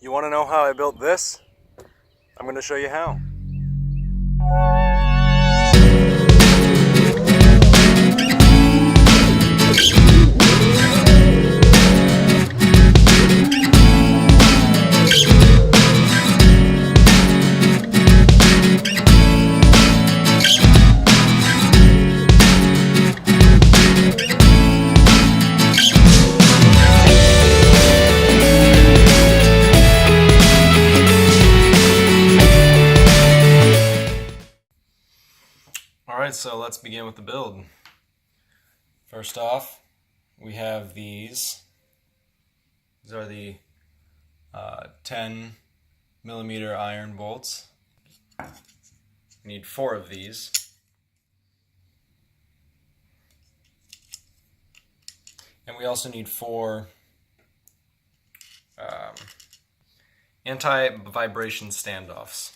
You want to know how I built this? I'm going to show you how. Alright, so let's begin with the build. First off, we have these. These are the 10 millimeter iron bolts. We need 4 of these. And we also need 4 anti-vibration standoffs.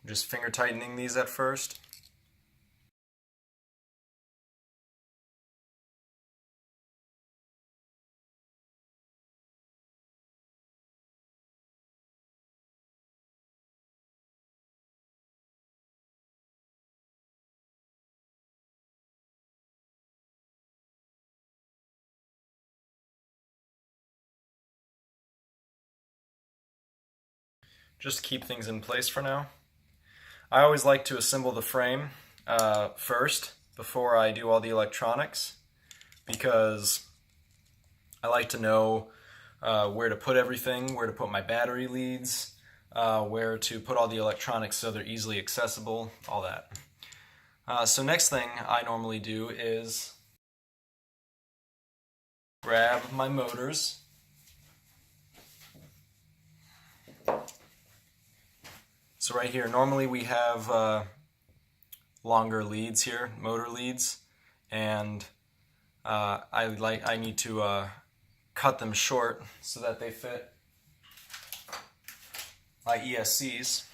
Just finger tightening these at first. Just to keep things in place for now. I always like to assemble the frame first before I do all the electronics, because I like to know where to put everything, where to put my battery leads, where to put all the electronics so they're easily accessible, all that. So next thing I normally do is grab my motors. So right here, normally we have longer leads here, motor leads, and I need to cut them short so that they fit my ESCs.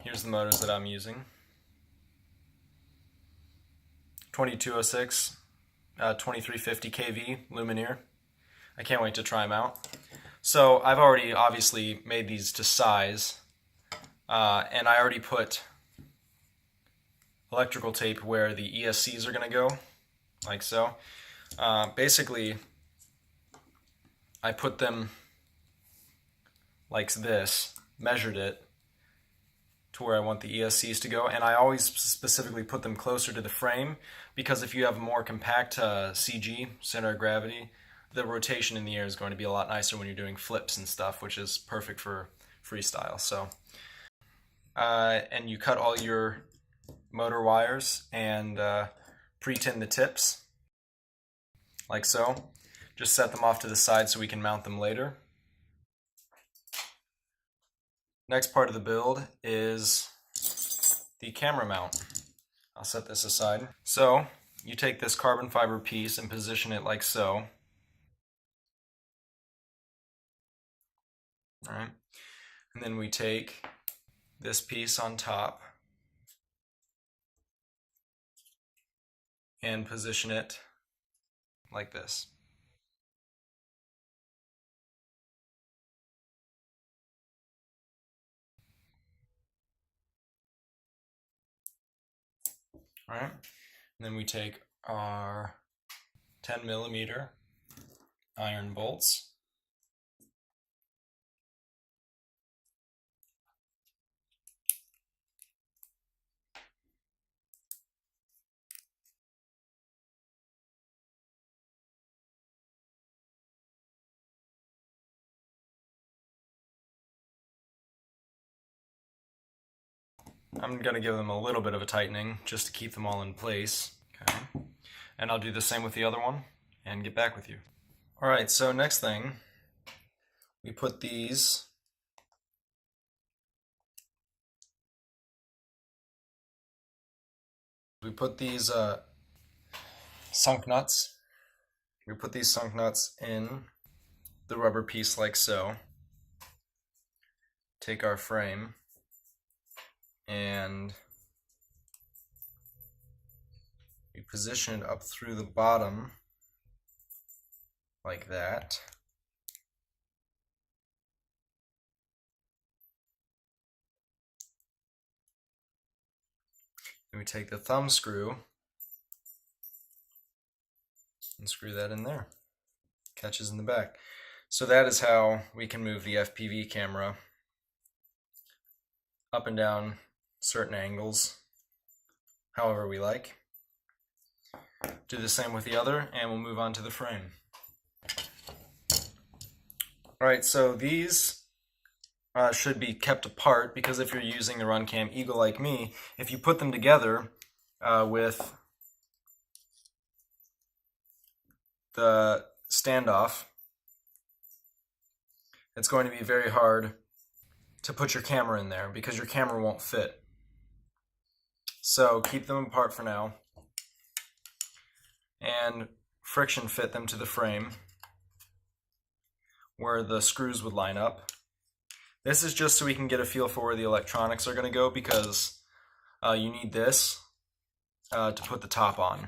Here's the motors that I'm using. 2206, 2350 kV Lumenier. I can't wait to try them out. So I've already obviously made these to size, and I already put electrical tape where the ESCs are going to go, like so. Basically, I put them like this, measured it to where I want the ESCs to go, and I always specifically put them closer to the frame, because if you have a more compact CG, center of gravity, the rotation in the air is going to be a lot nicer when you're doing flips and stuff, which is perfect for freestyle. So, and you cut all your motor wires and pre-tin the tips, like so. Just set them off to the side so we can mount them later. Next part of the build is the camera mount. I'll set this aside. So, you take this carbon fiber piece and position it like so. Alright, and then we take this piece on top and position it like this. Alright, and then we take our 10 millimeter iron bolts. I'm going to give them a little bit of a tightening just to keep them all in place. Okay. And I'll do the same with the other one and get back with you. Alright, so next thing, we put these sunk nuts. We put these sunk nuts in the rubber piece like so. Take our frame and position it up through the bottom like that. Then we take the thumb screw and screw that in there. Catches in the back. So that is how we can move the FPV camera up and down certain angles, however we like. Do the same with the other, and we'll move on to the frame. Alright, so these should be kept apart, because if you're using the Runcam Eagle like me, if you put them together with the standoff, it's going to be very hard to put your camera in there because your camera won't fit. So keep them apart for now and friction fit them to the frame where the screws would line up. This is just so we can get a feel for where the electronics are going to go, because you need this to put the top on,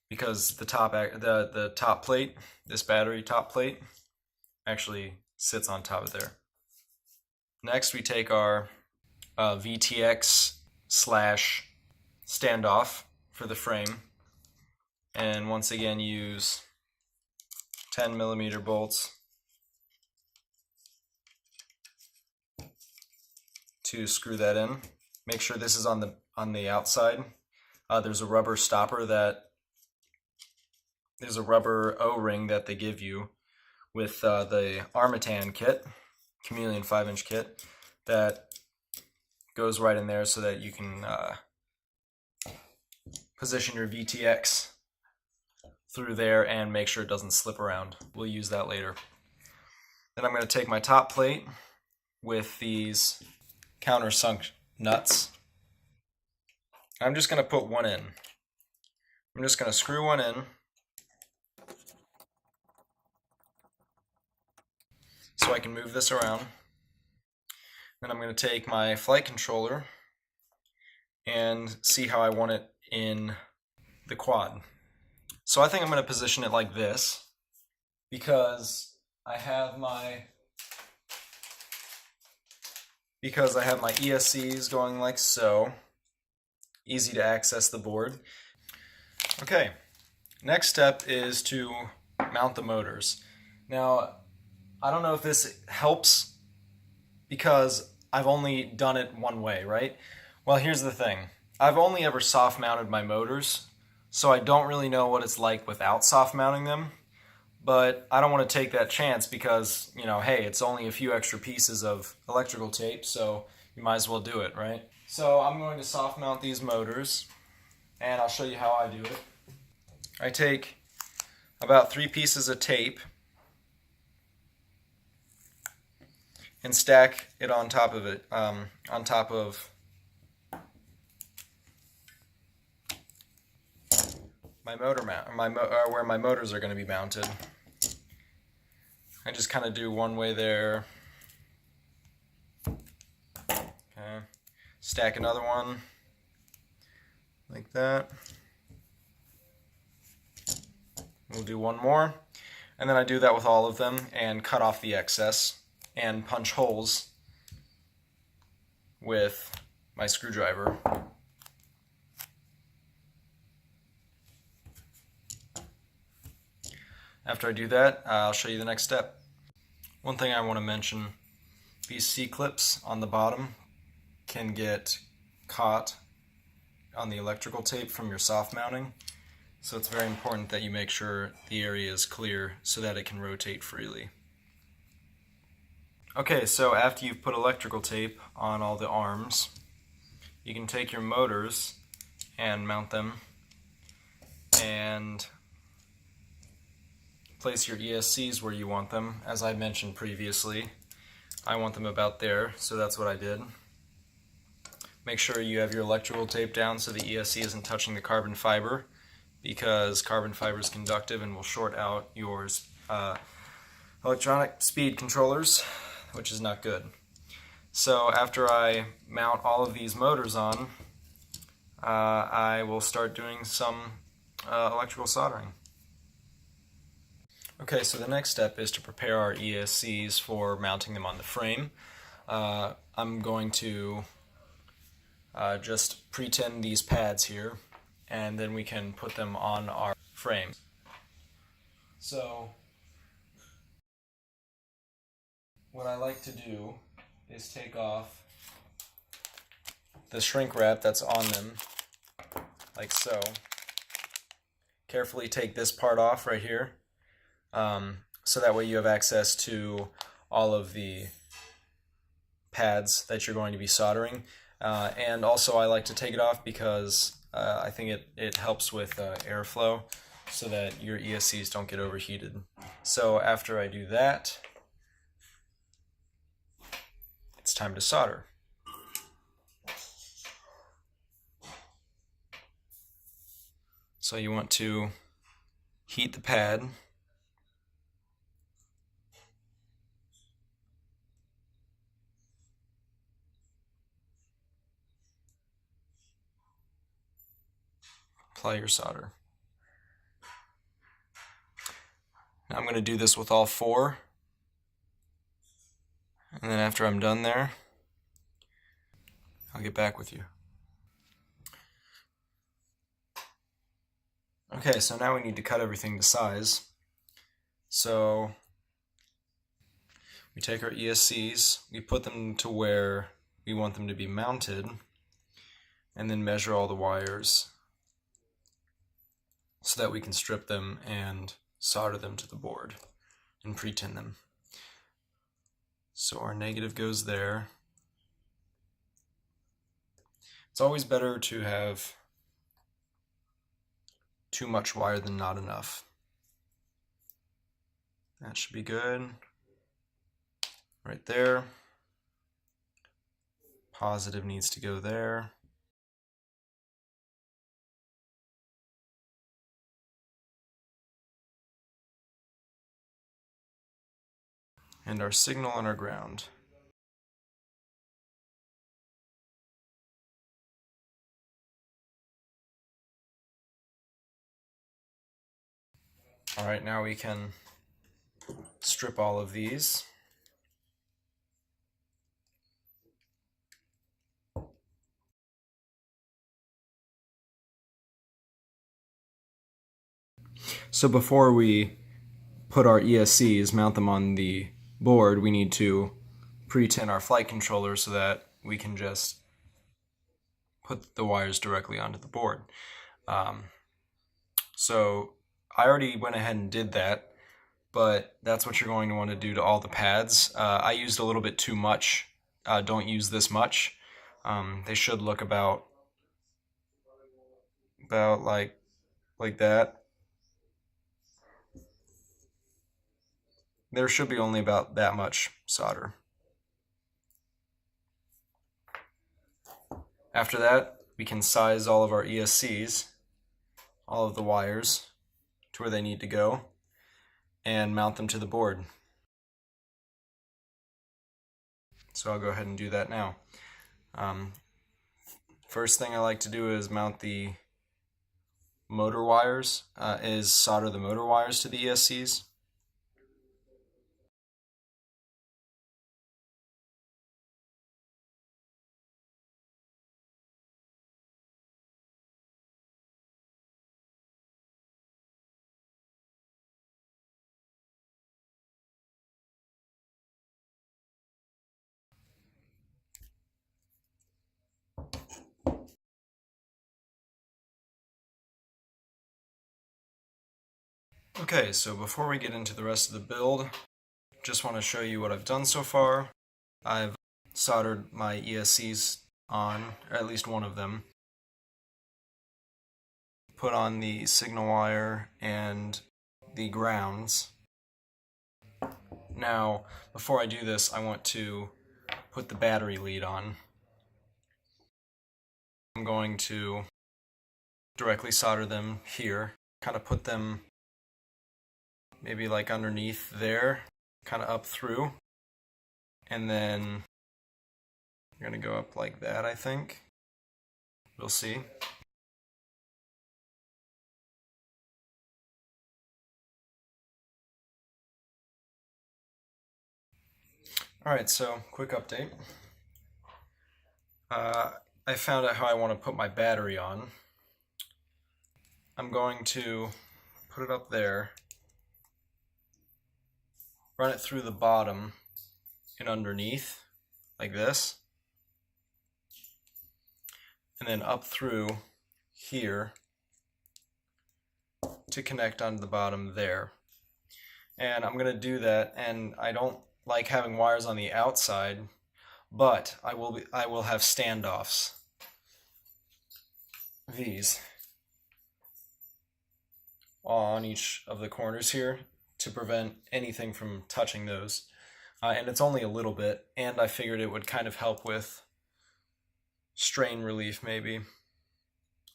because the top plate, this battery top plate, actually sits on top of there. Next we take our VTX slash standoff for the frame, and once again use 10mm bolts to screw that in. Make sure this is on the outside. There's a rubber stopper there's a rubber O-ring that they give you with the ARMATTAN kit, Chameleon 5-inch kit, that goes right in there so that you can position your VTX through there and make sure it doesn't slip around. We'll use that later. Then I'm going to take my top plate with these countersunk nuts. I'm just going to put one in. I'm just going to screw one in so I can move this around. Then I'm going to take my flight controller and see how I want it in the quad. So I think I'm going to position it like this, because I have my ESCs going like so. Easy to access the board. Okay, next step is to mount the motors. Now, I don't know if this helps because I've only done it one way, right? Well, here's the thing. I've only ever soft mounted my motors, so I don't really know what it's like without soft mounting them. But I don't want to take that chance because, you know, hey, it's only a few extra pieces of electrical tape, so you might as well do it, right? So I'm going to soft mount these motors, and I'll show you how I do it. I take about 3 pieces of tape and stack it on top of it, on top of my motor mount, where my motors are going to be mounted. I just kind of do one way there. Okay. Stack another one like that. We'll do one more, and then I do that with all of them and cut off the excess and punch holes with my screwdriver. After I do that, I'll show you the next step. One thing I want to mention, these C-clips on the bottom can get caught on the electrical tape from your soft mounting, so it's very important that you make sure the area is clear so that it can rotate freely. Okay, so after you've put electrical tape on all the arms, you can take your motors and mount them and place your ESCs where you want them. As I mentioned previously, I want them about there, so that's what I did. Make sure you have your electrical tape down so the ESC isn't touching the carbon fiber, because carbon fiber is conductive and will short out your electronic speed controllers, which is not good. So after I mount all of these motors on, I will start doing some electrical soldering. Okay, so the next step is to prepare our ESCs for mounting them on the frame. I'm going to just pre-tin these pads here, and then we can put them on our frame. So what I like to do is take off the shrink wrap that's on them, like so. Carefully take this part off right here, so that way you have access to all of the pads that you're going to be soldering. And also I like to take it off because I think it helps with airflow so that your ESCs don't get overheated. So after I do that, it's time to solder. So you want to heat the pad. Apply your solder. Now I'm going to do this with all four. And then after I'm done there, I'll get back with you. Okay, so now we need to cut everything to size. So we take our ESCs, we put them to where we want them to be mounted, and then measure all the wires so that we can strip them and solder them to the board and pre-tin them. So our negative goes there. It's always better to have too much wire than not enough. That should be good. Right there. Positive needs to go there. And our signal and our ground. Alright, now we can strip all of these. So before we put our ESCs, mount them on the board, we need to pre-tin our flight controller so that we can just put the wires directly onto the board. So I already went ahead and did that, but that's what you're going to want to do to all the pads. I used a little bit too much. Don't use this much. They should look about like that. There should be only about that much solder. After that, we can size all of our ESCs, all of the wires, to where they need to go, and mount them to the board. So I'll go ahead and do that now. First thing I like to do is mount the motor wires, solder the motor wires to the ESCs. Okay, so before we get into the rest of the build, just want to show you what I've done so far. I've soldered my ESCs on, or at least one of them. Put on the signal wire and the grounds. Now, before I do this, I want to put the battery lead on. I'm going to directly solder them here, kind of put them maybe like underneath there, kind of up through, and then you're going to go up like that, I think. We'll see. Alright, so quick update. I found out how I want to put my battery on. I'm going to put it up there, run it through the bottom and underneath, like this, and then up through here to connect onto the bottom there. And I'm going to do that, and I don't like having wires on the outside, but I will have standoffs. These on each of the corners here to prevent anything from touching those. And it's only a little bit, and I figured it would kind of help with strain relief maybe.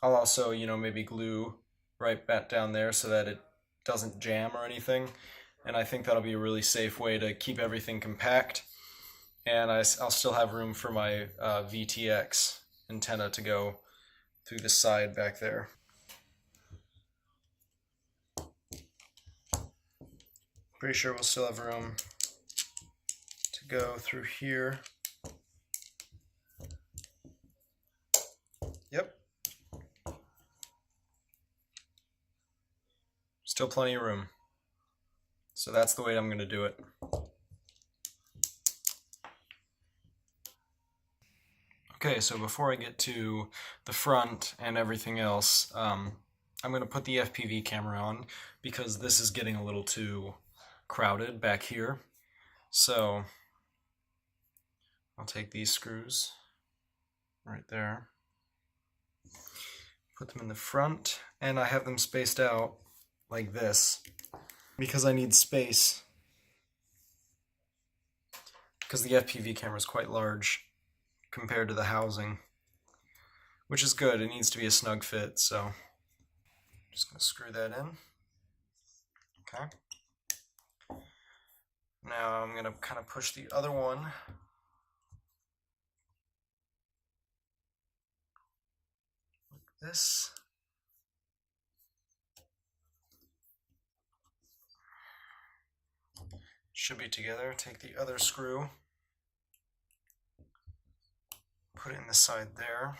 I'll also, maybe glue right back down there so that it doesn't jam or anything. And I think that'll be a really safe way to keep everything compact. And I'll still have room for my VTX antenna to go through the side back there. Pretty sure we'll still have room to go through here. Yep. Still plenty of room. So that's the way I'm going to do it. Okay, so before I get to the front and everything else, I'm going to put the FPV camera on because this is getting a little too crowded back here. So I'll take these screws right there, put them in the front, and I have them spaced out like this because I need space, because the FPV camera is quite large compared to the housing, which is good. It needs to be a snug fit, so just going to screw that in. Okay. Now I'm going to kind of push the other one like this. Should be together. Take the other screw, put it in the side there.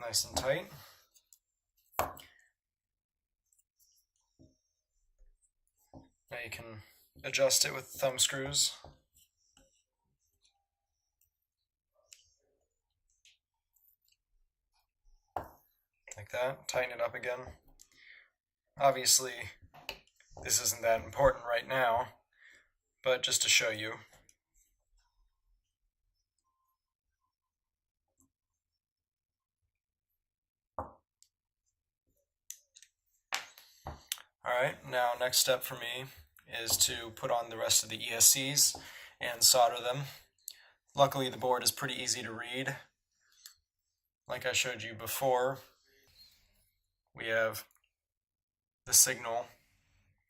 Nice and tight. Now you can adjust it with thumb screws. Like that. Tighten it up again. Obviously, this isn't that important right now, but just to show you. Alright, now next step for me is to put on the rest of the ESCs and solder them. Luckily the board is pretty easy to read. Like I showed you before, we have the signal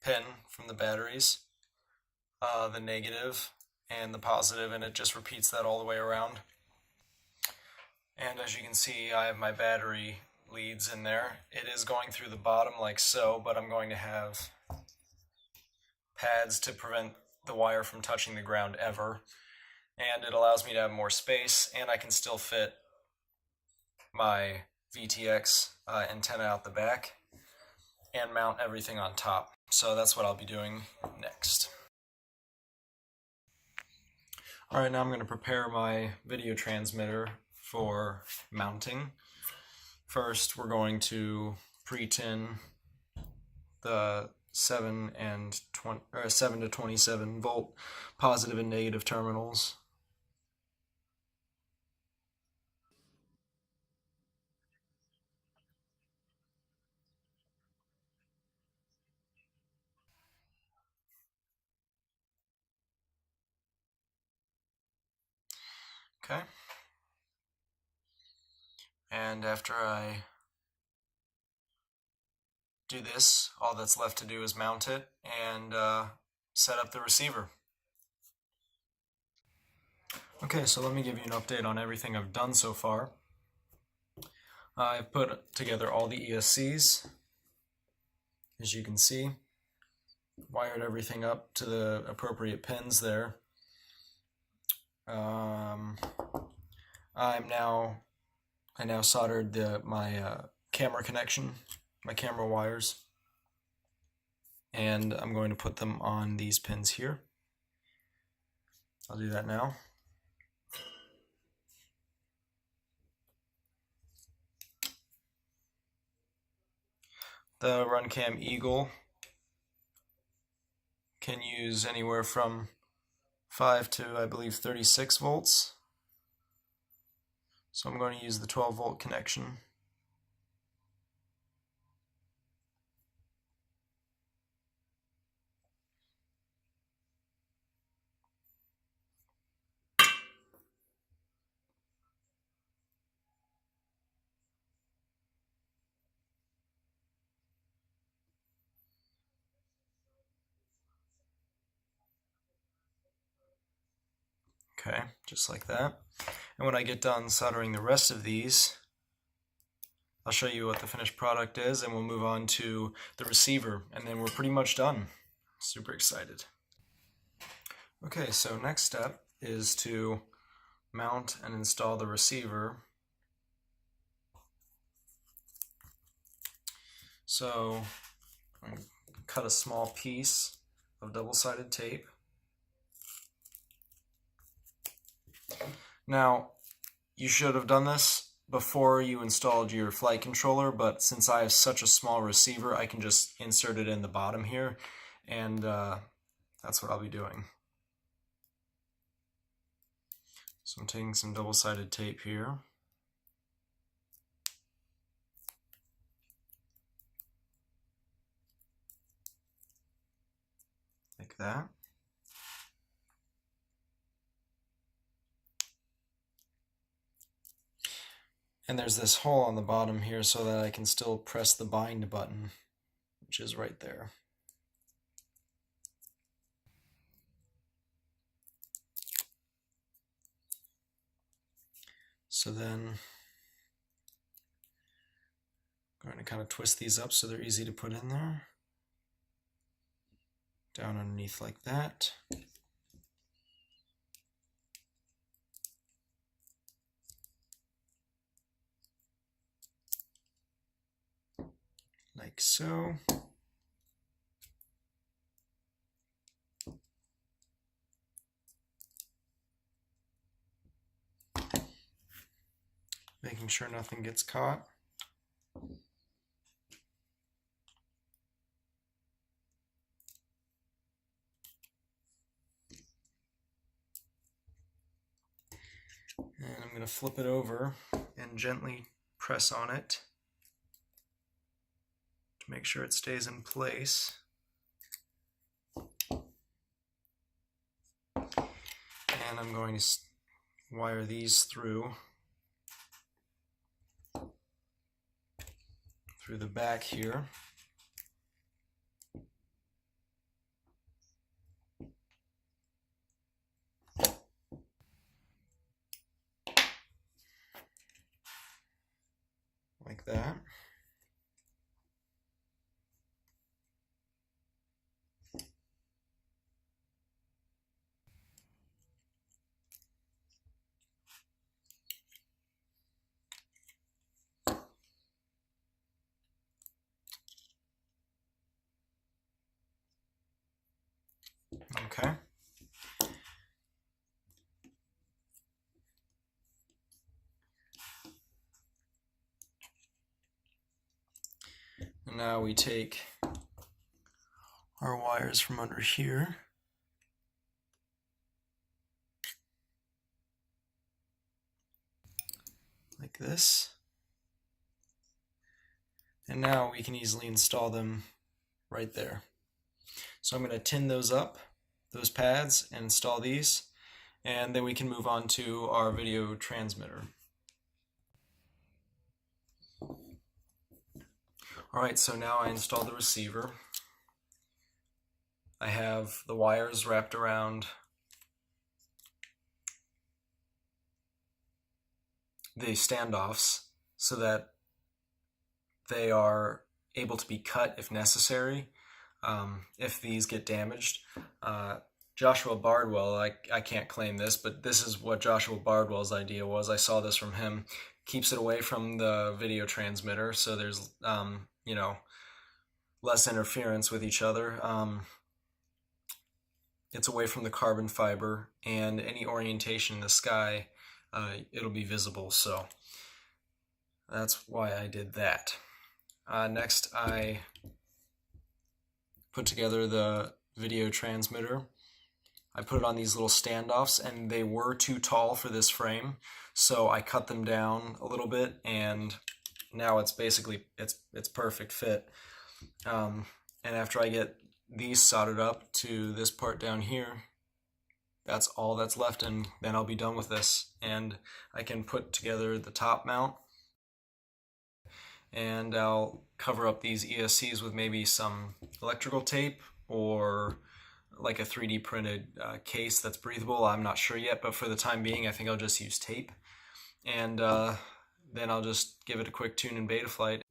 pin from the batteries, the negative and the positive, and it just repeats that all the way around. And as you can see, I have my battery leads in there. It is going through the bottom like so, but I'm going to have pads to prevent the wire from touching the ground ever. And it allows me to have more space, and I can still fit my VTX antenna out the back and mount everything on top. So that's what I'll be doing next. Alright, now I'm going to prepare my video transmitter for mounting. First, we're going to pre-tin the 7 to 27 volt positive and negative terminals. Okay. And after I do this, all that's left to do is mount it and set up the receiver. Okay, so let me give you an update on everything I've done so far. I've put together all the ESCs, as you can see, wired everything up to the appropriate pins there. I now soldered my camera connection, my camera wires, and I'm going to put them on these pins here. I'll do that now. The Runcam Eagle can use anywhere from 5 to, I believe, 36 volts. So I'm going to use the 12-volt connection. Okay, just like that. And when I get done soldering the rest of these, I'll show you what the finished product is, and we'll move on to the receiver, and then we're pretty much done. Super excited. Okay, so next step is to mount and install the receiver. So I'm going to cut a small piece of double-sided tape. Now, you should have done this before you installed your flight controller, but since I have such a small receiver, I can just insert it in the bottom here, and that's what I'll be doing. So I'm taking some double-sided tape here. Like that. And there's this hole on the bottom here so that I can still press the bind button, which is right there. So then I'm going to kind of twist these up so they're easy to put in there. Down underneath like that. Like so. Making sure nothing gets caught. And I'm going to flip it over and gently press on it to make sure it stays in place. And I'm going to wire these through the back here. Like that. Okay. And now we take our wires from under here. Like this. And now we can easily install them right there. So I'm going to tin those up, those pads, and install these, and then we can move on to our video transmitter. Alright, so now I installed the receiver. I have the wires wrapped around the standoffs so that they are able to be cut if necessary, if these get damaged. Joshua Bardwell, I can't claim this, but this is what Joshua Bardwell's idea was. I saw this from him. Keeps it away from the video transmitter, so there's you know, less interference with each other. It's away from the carbon fiber, and any orientation in the sky, it'll be visible, so that's why I did that. Next, I put together the video transmitter. I put it on these little standoffs, and they were too tall for this frame, so I cut them down a little bit, and now it's basically it's perfect fit. And after I get these soldered up to this part down here, that's all that's left, and then I'll be done with this, and I can put together the top mount, and I'll cover up these ESCs with maybe some electrical tape or like a 3D printed case that's breathable. I'm not sure yet, but for the time being I think I'll just use tape, and then I'll just give it a quick tune in beta flight.